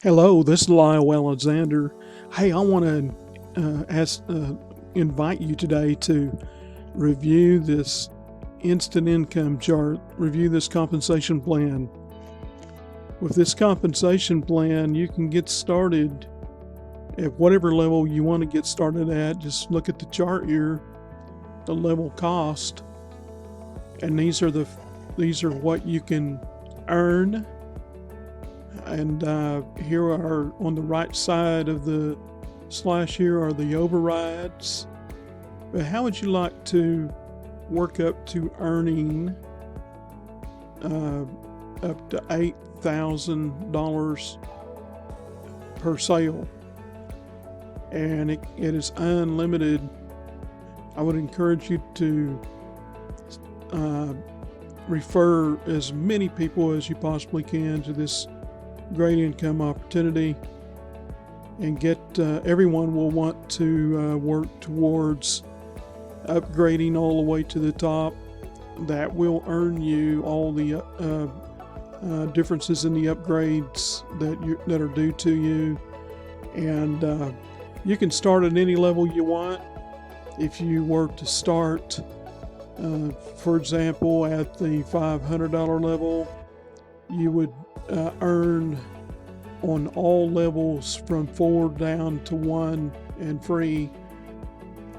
Hello, this is Lyle Alexander. Hey, I want to invite you today to review this instant income chart, review this compensation plan. With this compensation plan, you can get started at whatever level you want to get started at. Just look at the chart here, the level cost, and these are what you can earn. And here are on the right side of the slash here are the overrides. But how would you like to work up to earning up to $8,000 per sale? And it is unlimited. I would encourage you to refer as many people as you possibly can to this great income opportunity, and everyone will want to work towards upgrading all the way to the top. That will earn you all the differences in the upgrades that are due to you, and you can start at any level you want. If you were to start, for example, at the $500 level, you would earn on all levels from 4 down to 1 and free.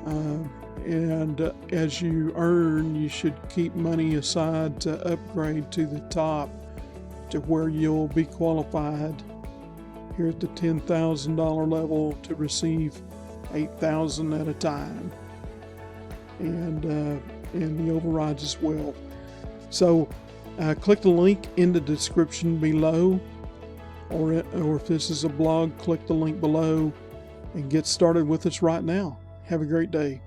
And as you earn, you should keep money aside to upgrade to the top to where you'll be qualified here at the $10,000 level to receive $8,000 at a time, and the overrides as well. So click the link in the description below, or if this is a blog, click the link below and get started with us right now. Have a great day.